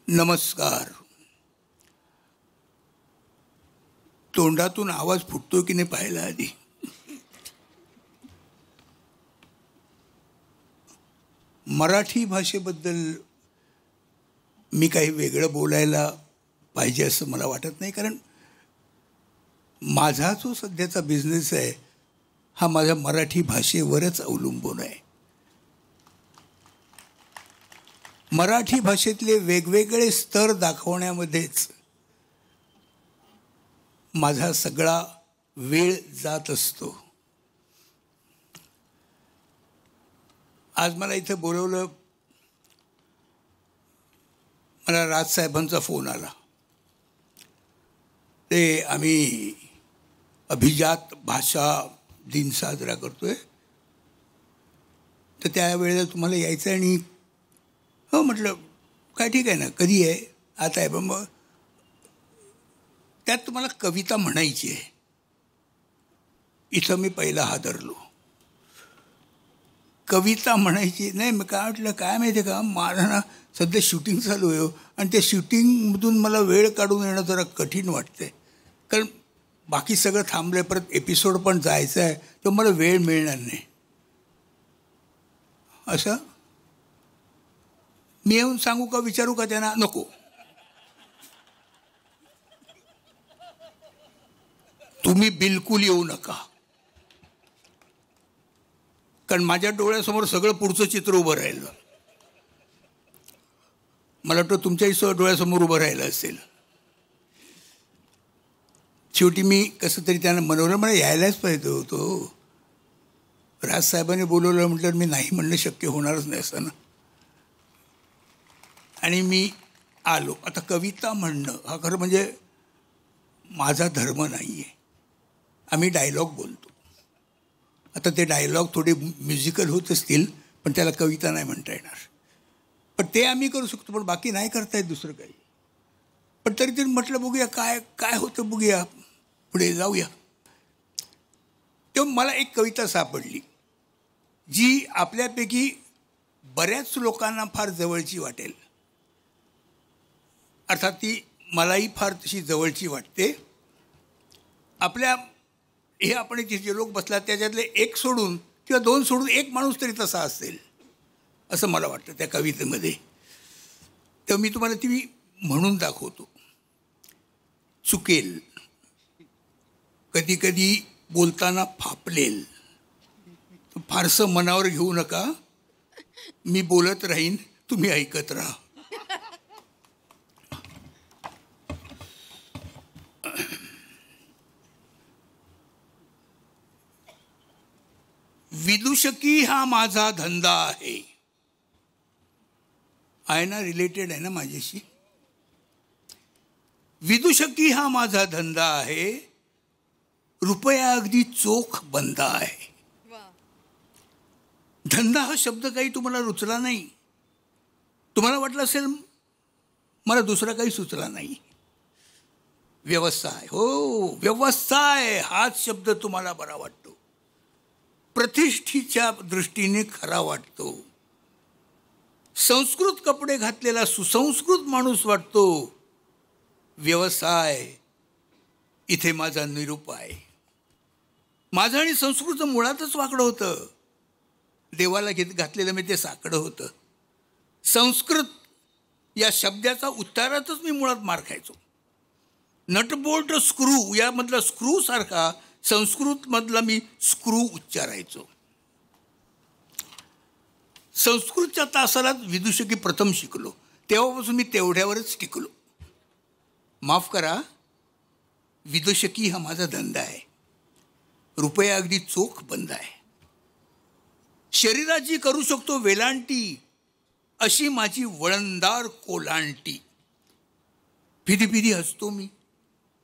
नमस्कार. तोंडातून आवाज फुटतो की नाही पाहायला आधी. मराठी भाषेबद्दल मी काही वेगळं बोलायला पाहिजे असं मला वाटत नाही, कारण माझा जो सध्याचा बिझनेस आहे हा माझ्या मराठी भाषेवरच अवलंबून आहे. मराठी भाषेतले वेगवेगळे स्तर दाखवण्यामध्येच माझा सगळा वेळ जात असतो. आज मला इथं बोलवलं, मला राजसाहेबांचा फोन आला. ते आम्ही अभिजात भाषा दिन साजरा करतोय, तर त्यावेळेला तुम्हाला यायचं आहे. आणि हो म्हटलं, काय ठीक आहे ना, कधी आहे? आता आहे. पण मग त्यात तुम्हाला कविता म्हणायची आहे. इथं मी पहिला हादरलो. कविता म्हणायची नाही. मग काय म्हटलं, काय माहिती आहे का, माझं ना सध्या शूटिंग चालू आहे आणि त्या शूटिंगमधून मला वेळ काढून येणं जरा कठीण वाटते, कारण बाकी सगळं थांबलं आहे. परत एपिसोड पण जायचं आहे, तर मला वेळ मिळणार नाही. असं मी येऊन सांगू का, विचारू का त्यांना? नको. तुम्ही बिलकुल येऊ नका, कारण माझ्या डोळ्यासमोर सगळं पुढचं चित्र उभं राहिलं. मला वाटतं तुमच्याही डोळ्यासमोर उभं राहिलं असेल. शेवटी मी कसं तरी त्यांना मनवलं, मला यायलाच पाहिजे होतो. राजसाहेबांनी बोलवलं म्हटलं मी नाही म्हणणं शक्य होणारच नाही असं ना. आणि मी आलो. आता कविता म्हणणं हा खरं म्हणजे माझा धर्म नाही आहे. आम्ही डायलॉग बोलतो. आता ते डायलॉग थोडे म्युझिकल होत असतील, पण त्याला कविता नाही म्हणता येणार. पण ते आम्ही करू शकतो, पण बाकी नाही करता येत दुसरं काही. पण तरी म्हटलं बघूया काय काय होतं, बघूया, पुढे जाऊया. तेव्हा मला एक कविता सापडली जी आपल्यापैकी बऱ्याच लोकांना फार जवळची वाटेल. अर्थात ती मलाही फार तशी जवळची वाटते. आपल्या हे आपण जे लोक बसलात त्याच्यातले एक सोडून किंवा दोन सोडून एक माणूस तरी तसा असेल असं मला वाटतं त्या कवितेमध्ये. तेव्हा मी तुम्हाला ती म्हणून दाखवतो. चुकेल, कधी कधी बोलताना फापलेल, फारसं मनावर घेऊ नका. मी बोलत राहीन, तुम्ही ऐकत राहा. विदूषकी हा माझा धंदा आहे. आहे ना, रिलेटेड आहे ना माझ्याशी. विदूषकी हा माझा धंदा आहे, रुपया अगदी चोख बंदा आहे. धंदा हा शब्द काही तुम्हाला रुचला नाही. तुम्हाला वाटलं असेल मला दुसरा काही सुचला नाही. व्यवसाय, हो व्यवसाय हाच शब्द तुम्हाला बरा वाटतो, प्रतिष्ठेच्या दृष्टीने खरा वाटतो. संस्कृत कपडे घातलेला सुसंस्कृत माणूस वाटतो. व्यवसाय इथे माझा निरूप आहे. माझं आणि संस्कृतचं मुळातच वाकडं होतं. देवाला घातलेलं मी ते साकडं होतं. संस्कृत या शब्दाचा उच्चारातच मी मुळात मार खायचो. नटबोल्ट स्क्रू यामधला स्क्रू सारखा संस्कृतमधला मी स्क्रू उच्चारायचो. संस्कृतच्या तासालाच विदूषकी प्रथम शिकलो. तेव्हापासून मी तेवढ्यावरच टिकलो. माफ करा, विदूषकी हा माझा धंदा आहे, रुपया अगदी चोख बंद आहे. शरीराची करू शकतो वेलांटी, अशी माझी वळणदार कोलांटी. फिदी फिदी हसतो मी,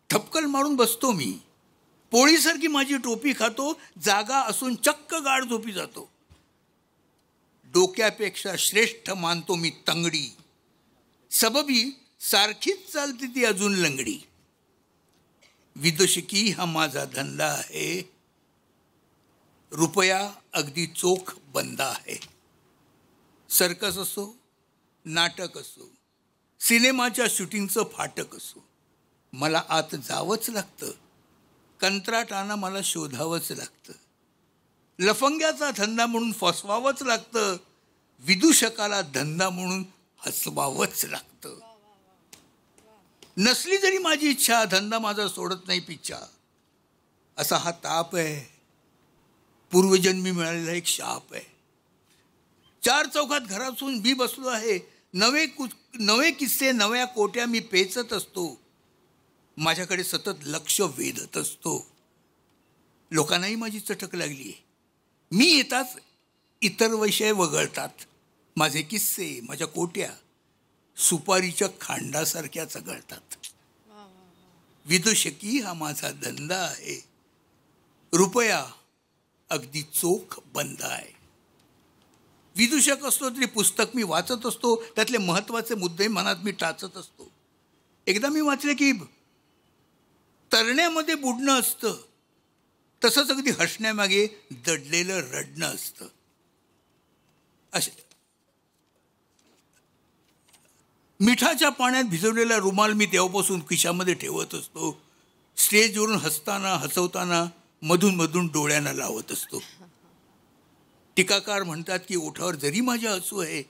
ठपकल मारून बसतो मी. पोळीसारखी माझी टोपी खातो, जागा असून चक्क गाढ झोपी जातो. डोक्यापेक्षा श्रेष्ठ मानतो मी तंगडी, सबबी सारखीच चालते ती अजून लंगडी. विदूषकी हा माझा धंदा आहे, रुपया अगदी चोख बंद आहे. सर्कस असो, नाटक असो, सिनेमाच्या शूटिंगचं फाटक असो, मला आत जावंच लागतं. कंत्राटानं मला शोधावंच लागतं. लफंग्याचा धंदा म्हणून फसवावंच लागतं. विदूषकाला धंदा म्हणून हसवावंच लागतं. नसली जरी माझी इच्छा, धंदा माझा सोडत नाही पिच्छा. असा हा ताप आहे, पूर्वजन्मी मिळालेला एक शाप आहे. 4 चौकात घरातून मी बसलो आहे. नवे किस्से नव्या कोट्या मी पेचत असतो. माझ्याकडे सतत लक्ष वेधत असतो. लोकांनाही माझी चटक लागली आहे. मी येताच इतर विषय वगळतात. माझे किस्से, माझ्या कोट्या सुपारीच्या खांडासारख्या चघळतात. विदूषकी हा माझा धंदा आहे. रुपया अगदी चोख बंद आहे. विदूषक असतो तरी पुस्तक मी वाचत असतो. त्यातले महत्त्वाचे मुद्दे मनात मी टाचत असतो. एकदा मी वाचले की तरण्यामध्ये बुडणं असतं, तसंच अगदी हसण्यामागे दडलेलं रडणं असतं. असे मिठाच्या पाण्यात भिजवलेला रुमाल मी तेव्हापासून खिशामध्ये ठेवत असतो. स्टेजवरून हसताना हसवताना मधून मधून डोळ्यांना लावत असतो. टीकाकार म्हणतात की ओठावर जरी माझ्या हसू आहे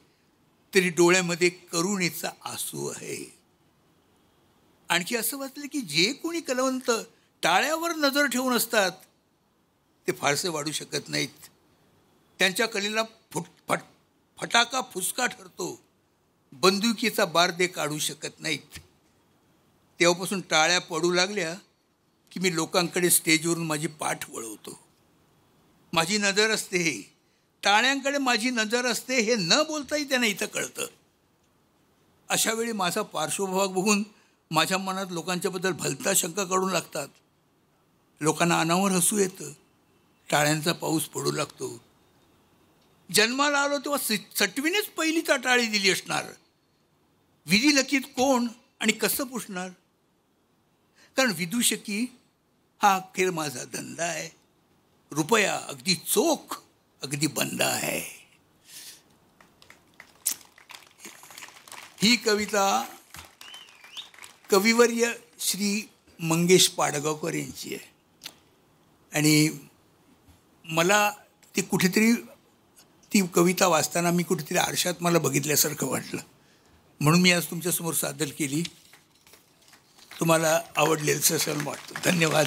तरी डोळ्यामध्ये करुणेचा आसू आहे. आणखी असं वाटलं की जे कोणी कलावंत टाळ्यावर नजर ठेवून असतात ते फारसे वाढू शकत नाहीत. त्यांच्या कलेला फटाका फुसका ठरतो. बंदुकीचा बार ते काढू शकत नाहीत. तेव्हापासून टाळ्या पडू लागल्या की मी लोकांकडे स्टेजवरून माझी पाठ वळवतो. माझी नजर असते, टाळ्यांकडे माझी नजर असते हे न बोलताही त्यांना इथं कळतं. अशा वेळी माझा पार्श्वभाग बघून माझ्या मनात लोकांच्याबद्दल भलता शंका काढून लागतात. लोकांना अनावर हसू येतं. टाळ्यांचा पाऊस पडू लागतो. जन्माला आलो तेव्हा सटवीनेच पहिली टाळी दिली असणार. विधी लकीत कोण आणि कसं पुसणार? कारण विदूषकी हा अखेर माझा धंदा आहे. रुपया अगदी चोख अगदी बंद आहे. ही कविता कविवर्य श्री मंगेश पाडगावकर यांची आहे. आणि मला ती कुठेतरी ती कविता वाचताना मी कुठेतरी आरशात मला बघितल्यासारखं वाटलं. म्हणून मी आज तुमच्यासमोर सादर केली. तुम्हाला आवडलेलं असं वाटतं. धन्यवाद.